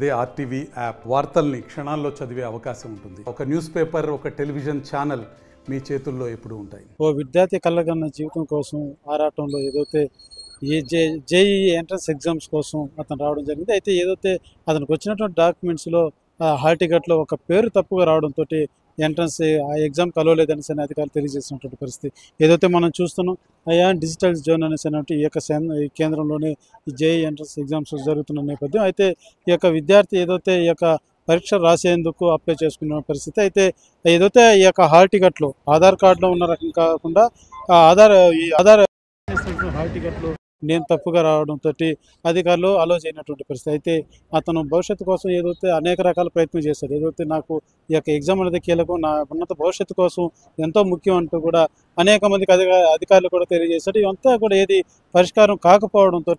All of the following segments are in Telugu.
అదే ఆర్టీవీ యాప్ వార్తల్ని క్షణాల్లో చదివే అవకాశం ఉంటుంది. ఒక న్యూస్ పేపర్, ఒక టెలివిజన్ ఛానల్ మీ చేతుల్లో ఎప్పుడూ ఉంటాయి. ఓ విద్యార్థి కళ్ళగన్న జీవితం కోసం ఆరాటంలో ఏదైతే జేఈ ఎంట్రన్స్ ఎగ్జామ్స్ కోసం అతను రావడం జరిగింది. అయితే ఏదైతే అతనికి వచ్చినటువంటి డాక్యుమెంట్స్లో హాల్ టికెట్లో ఒక పేరు తప్పుగా రావడంతో ఎంట్రన్స్ ఆ ఎగ్జామ్ కలవలేదనేసి అధికారులు తెలియజేసినటువంటి పరిస్థితి ఏదైతే మనం చూస్తున్నాం. అయా డిజిటల్ జోన్ అనేసి ఈ యొక్క ఈ కేంద్రంలోనే ఈ జేఈ ఎంట్రన్స్ ఎగ్జామ్స్ జరుగుతున్న నేపథ్యం. అయితే ఈ యొక్క విద్యార్థి ఏదైతే ఈ యొక్క పరీక్ష రాసేందుకు అప్లై చేసుకున్న పరిస్థితి. అయితే ఏదైతే ఈ యొక్క హాల్ టికెట్లో ఆధార్ కార్డులో ఉన్న రకం కాకుండా ఆధార్ హాల్ టికెట్లో నేను తప్పుగా రావడంతో అధికారులు అలో చేయనటువంటి పరిస్థితి. అయితే అతను భవిష్యత్తు కోసం ఏదైతే అనేక రకాల ప్రయత్నం చేశాడు. ఏదైతే నాకు ఈ యొక్క ఎగ్జామ్ అనేది కీలకం, నా ఉన్నత భవిష్యత్తు కోసం ఎంతో ముఖ్యం అంటూ కూడా అనేక మందికి అధికారులు కూడా తెలియజేశాడు. ఇవంతా కూడా ఏది పరిష్కారం కాకపోవడంతో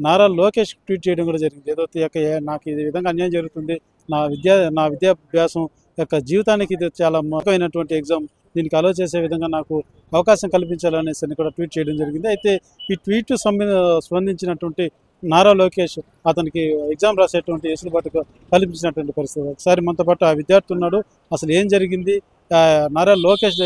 నారా లోకేష్ ట్వీట్ చేయడం కూడా జరిగింది. ఏదైతే యొక్క నాకు ఈ విధంగా అన్యాయం జరుగుతుంది, నా విద్యాభ్యాసం యొక్క జీవితానికి ఇది చాలా ముఖ్యమైనటువంటి ఎగ్జామ్, దీనికి అలో చేసే విధంగా నాకు అవకాశం కల్పించాలనేసి కూడా ట్వీట్ చేయడం జరిగింది. అయితే ఈ ట్వీట్ స్పందించినటువంటి నారా లోకేష్ అతనికి ఎగ్జామ్ రాసేటువంటి వెసులుబాటు కల్పించినటువంటి పరిస్థితి. ఒకసారి మనతో పాటు ఆ విద్యార్థి ఉన్నాడు. అసలు ఏం జరిగింది, నారా లోకేష్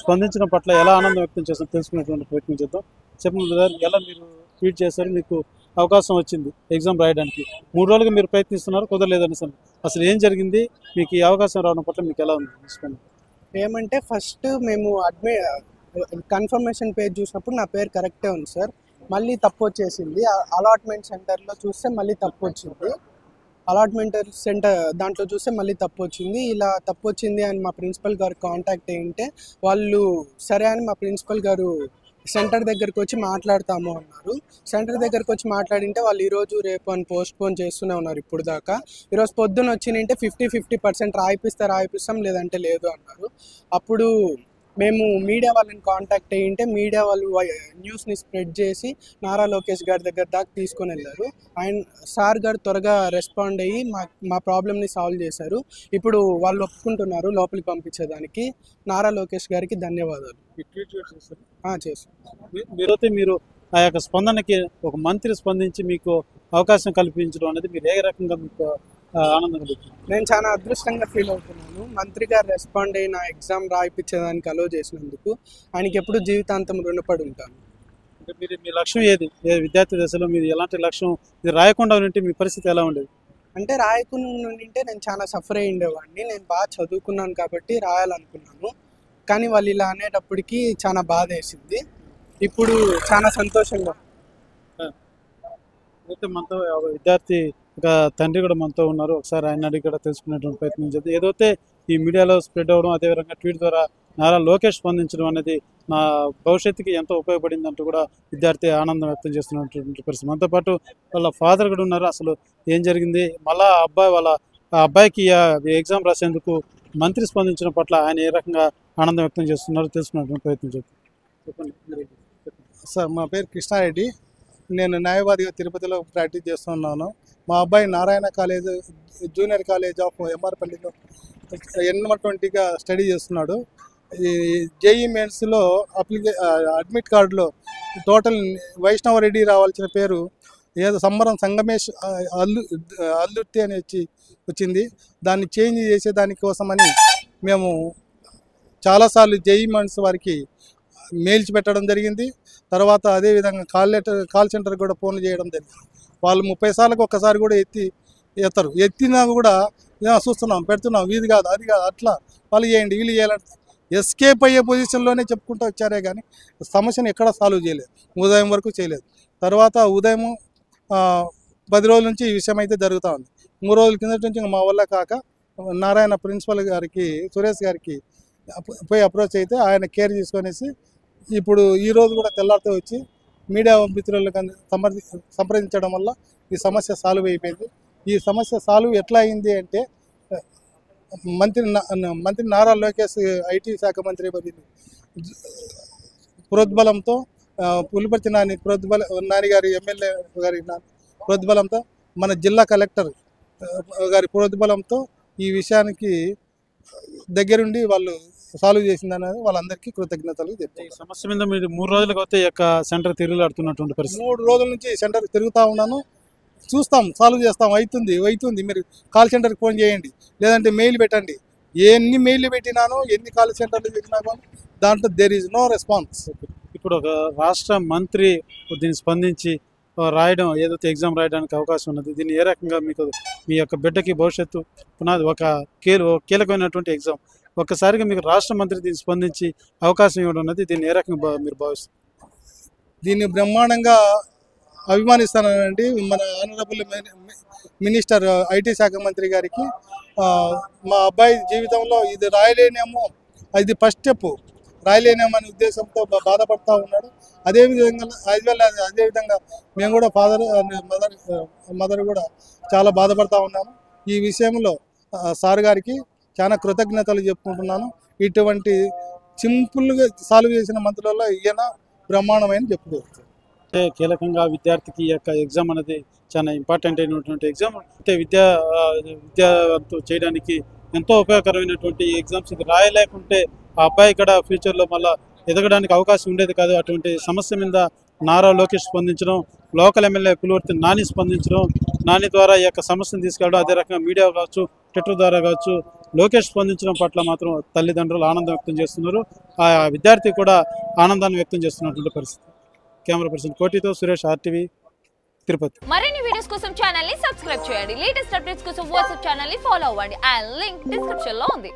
స్పందించడం పట్ల ఎలా ఆనందం వ్యక్తం చేస్తారో తెలుసుకునేటువంటి ప్రయత్నం చేద్దాం. చెప్పండి సార్, ఎలా మీరు ట్వీట్ చేశారు, మీకు అవకాశం వచ్చింది ఎగ్జామ్ రాయడానికి, 3 రోజులుగా మీరు ప్రయత్నిస్తున్నారు, కుదరలేదని సార్, అసలు ఏం జరిగింది, మీకు ఈ అవకాశం రావడం పట్ల మీకు ఎలా ఉంది? ఏమంటే ఫస్ట్ మేము కన్ఫర్మేషన్ పేజ్ చూసినప్పుడు నా పేరు కరెక్టే ఉంది సార్. మళ్ళీ తప్పు వచ్చేసింది. అలాట్మెంట్ సెంటర్లో చూస్తే మళ్ళీ తప్పు వచ్చింది. అలాట్మెంట్ సెంటర్ దాంట్లో చూస్తే మళ్ళీ తప్పు వచ్చింది. ఇలా తప్పు వచ్చింది అని మా ప్రిన్సిపల్ గారు కాంటాక్ట్ అయ్యింటే వాళ్ళు సరే అని మా ప్రిన్సిపల్ గారు సెంటర్ దగ్గరికి వచ్చి మాట్లాడతాము అన్నారు. సెంటర్ దగ్గరికి వచ్చి మాట్లాడింటే వాళ్ళు ఈరోజు రేపు అని పోస్ట్పోన్ చేస్తూనే ఉన్నారు ఇప్పుడు దాకా. ఈరోజు పొద్దున్న వచ్చినంటే 50% రాయిపిస్తాం లేదంటే లేదు అన్నారు. అప్పుడు మేము మీడియా వాళ్ళని కాంటాక్ట్ అయ్యింటే మీడియా వాళ్ళు న్యూస్ని స్ప్రెడ్ చేసి నారా లోకేష్ గారి దగ్గర దాకా తీసుకొని వెళ్ళారు. సార్ గారు త్వరగా రెస్పాండ్ అయ్యి మా ప్రాబ్లమ్ని సాల్వ్ చేశారు. ఇప్పుడు వాళ్ళు ఒప్పుకుంటున్నారు లోపలికి పంపించేదానికి. నారా లోకేష్ గారికి ధన్యవాదాలు. చేస్తారు మీరు ఆ యొక్క స్పందనకి ఒక మంత్రి స్పందించి మీకు అవకాశం కల్పించడం అనేది మీరు ఏ రకంగా మీకు ఆనందంగా పెట్టింది? నేను చాలా అదృష్టంగా ఫీల్ అవుతున్నాను. మంత్రి గారు రెస్పాండ్ అయ్యి నా ఎగ్జామ్ రాయిపించేదానికి అలో చేసినందుకు ఆయనకి ఎప్పుడు జీవితాంతం రుణపడి ఉంటాను. అంటే మీ లక్ష్యం ఏది? విద్యార్థి దశలో మీరు ఎలాంటి లక్ష్యం, మీరు రాయకుండా ఉంటే మీ పరిస్థితి ఎలా ఉండేది? అంటే రాయకుండా ఉంటే నేను చాలా సఫర్ అయ్యి ఉండేవాడిని. నేను బాగా చదువుకున్నాను కాబట్టి రాయాలనుకున్నాను. కానీ వాళ్ళు ఇలా అనేటప్పటికీ చాలా బాధ వేసింది. ఇప్పుడు చాలా సంతోషంగా. అయితే మనతో విద్యార్థి ఒక తండ్రి కూడా మనతో ఉన్నారు. ఒకసారి ఆయన అడిగి కూడా తెలుసుకునేటువంటి ప్రయత్నం చేద్దాం. ఏదైతే ఈ మీడియాలో స్ప్రెడ్ అవ్వడం, అదేవిధంగా ట్వీట్ ద్వారా నారా లోకేష్ స్పందించడం అనేది నా భవిష్యత్తుకి ఎంతో ఉపయోగపడింది అంటూ కూడా విద్యార్థి ఆనందం వ్యక్తం చేస్తున్నటువంటి పరిస్థితి. మనతో పాటు వాళ్ళ ఫాదర్ కూడా ఉన్నారు. అసలు ఏం జరిగింది, మళ్ళా వాళ్ళ అబ్బాయికి ఎగ్జామ్ రాసేందుకు మంత్రి స్పందించడం పట్ల ఆయన ఏ రకంగా ఆనందం వ్యక్తం చేస్తున్నారో తెలుసుకున్నటువంటి ప్రయత్నం చేద్దాం. చెప్పండి సార్. మా పేరు కృష్ణారెడ్డి. నేను న్యాయవాదిగా తిరుపతిలో ప్రాక్టీస్ చేస్తున్నాను. మా అబ్బాయి Narayana college junior college of ఎంఆర్పల్లిలో N20గా స్టడీ చేస్తున్నాడు. ఈ జేఈ మెయిన్స్లో అడ్మిట్ కార్డులో టోటల్ వైష్ణవరెడ్డి రావాల్సిన పేరు ఏదో సంగమేష్ అల్లుర్తి అని వచ్చింది. దాన్ని చేంజ్ చేసేదానికోసమని మేము చాలాసార్లు జేఈ మెయిన్స్ వారికి మెయిల్స్ పెట్టడం జరిగింది. తర్వాత అదేవిధంగా కాల్ సెంటర్ కూడా ఫోన్లు చేయడం జరిగింది. వాళ్ళు 30 సార్లకు ఒక్కసారి కూడా ఎత్తినా కూడా చూస్తున్నాం, పెడుతున్నాం, ఇది కాదు అది కాదు, అట్లా వాళ్ళు చేయండి వీళ్ళు చేయాలంటే ఎస్కేప్ అయ్యే పొజిషన్లోనే చెప్పుకుంటూ వచ్చారే కానీ సమస్యను ఎక్కడా సాల్వ్ చేయలేదు, ఉదయం వరకు చేయలేదు. తర్వాత ఉదయం 10 రోజుల నుంచి ఈ విషయం అయితే జరుగుతూ ఉంది. 3 రోజుల కిందటి నుంచి మా వల్ల కాక నారాయణ ప్రిన్సిపల్ గారికి, సురేష్ గారికి పోయి అప్రోచ్ అయితే ఆయన కేర్ తీసుకొనేసి ఇప్పుడు ఈరోజు కూడా తెల్లారితో వచ్చి మీడియా మిత్రులకు సంప్రదించడం వల్ల ఈ సమస్య సాల్వ్ అయిపోయింది. ఈ సమస్య సాల్వ్ ఎట్లా అయింది అంటే మంత్రి నారా లోకేష్ ఐటీ శాఖ మంత్రి ప్రోద్బలంతో పులిపర్తి నాని గారి ఎమ్మెల్యే గారి ప్రోద్బలంతో మన జిల్లా కలెక్టర్ గారి ప్రోద్బలంతో ఈ విషయానికి దగ్గరుండి వాళ్ళు సాల్వ్ చేసిందనేది వాళ్ళందరికీ కృతజ్ఞతలు చెప్తాను. ఈ సమస్య మీద మీరు 3 రోజులుగా అయితే సెంటర్ తిరుగులాడుతున్నటువంటి పరిస్థితి. 3 రోజుల నుంచి సెంటర్ తిరుగుతూ ఉన్నాను. చూస్తాం, సాల్వ్ చేస్తాం, అవుతుంది మీరు కాల్ సెంటర్కి ఫోన్ చేయండి, లేదంటే మెయిల్ పెట్టండి. ఎన్ని మెయిల్ పెట్టినానో, ఎన్ని కాల్ సెంటర్లు పెట్టినా కానీ దాంట్లో దేర్ ఈజ్ నో రెస్పాన్స్. ఇప్పుడు ఒక రాష్ట్ర మంత్రి దీన్ని స్పందించి రాయడం, ఏదైతే ఎగ్జామ్ రాయడానికి అవకాశం ఉన్నది, దీన్ని ఏ రకంగా మీకు మీ యొక్క బిడ్డకి భవిష్యత్తు పునాది ఒక కీలకమైనటువంటి ఎగ్జామ్, ఒక్కసారిగా మీకు రాష్ట్ర మంత్రి దీన్ని స్పందించి అవకాశం ఇవ్వడం ఉన్నది, దీన్ని ఏ రకంగా మీరు భావిస్తారు? దీన్ని బ్రహ్మాండంగా అభిమానిస్తానండి. మన ఆనరబుల్ మినిస్టర్ ఐటీ శాఖ మంత్రి గారికి మా అబ్బాయి జీవితంలో ఇది రాయలేనేమో, ఇది ఫస్ట్ స్టెప్, రాయలేనేమో అనే ఉద్దేశంతో బాధపడుతూ ఉన్నాడు. అదేవిధంగా మేము కూడా ఫాదర్ మదర్ కూడా చాలా బాధపడుతూ ఉన్నాము. ఈ విషయంలో సార్ గారికి చాలా కృతజ్ఞతలు చెప్పుకుంటున్నాను. ఇటువంటి సింపుల్గా సాల్వ్ చేసిన మంత్రులలో ఈయన బ్రహ్మాండమైన చెప్పుకోవచ్చు. అంటే కీలకంగా విద్యార్థికి ఈ యొక్క ఎగ్జామ్ అనేది చాలా ఇంపార్టెంట్ అయినటువంటి ఎగ్జామ్. అంటే విద్యావంతం చేయడానికి ఎంతో ఉపయోగకరమైనటువంటి ఎగ్జామ్స్. ఇది రాయలేకుంటే ఆ అబ్బాయి కూడా ఫ్యూచర్లో మళ్ళీ ఎదగడానికి అవకాశం ఉండేది కాదు. అటువంటి సమస్య మీద నారా లోకేష్ స్పందించడం, లోకల్ ఎమ్మెల్యే పులివర్తి నాని స్పందించడం, నాని ద్వారా ఈ యొక్క సమస్యను తీసుకెళ్ళడం, అదే రకంగా మీడియా కావచ్చు, ట్విట్టర్ ద్వారా కావచ్చు లోకేష్ స్పందించడం పట్ల మాత్రం తల్లిదండ్రులు ఆనందం వ్యక్తం చేస్తున్నారు. ఆ విద్యార్థి కూడా ఆనందాన్ని వ్యక్తం చేస్తున్నటువంటి పరిస్థితి. కెమెరా పర్సన్ కోటితో సురేష్, RTV, తిరుపతి. మరిన్ని వీడియోస్ కోసం ఛానల్ ని సబ్స్క్రైబ్ చేయండి. లేటెస్ట్ అప్డేట్స్ కోసం వాట్సాప్ ఛానల్ ని ఫాలో అవ్వండి. ఆ లింక్ డిస్క్రిప్షన్ లో ఉంది.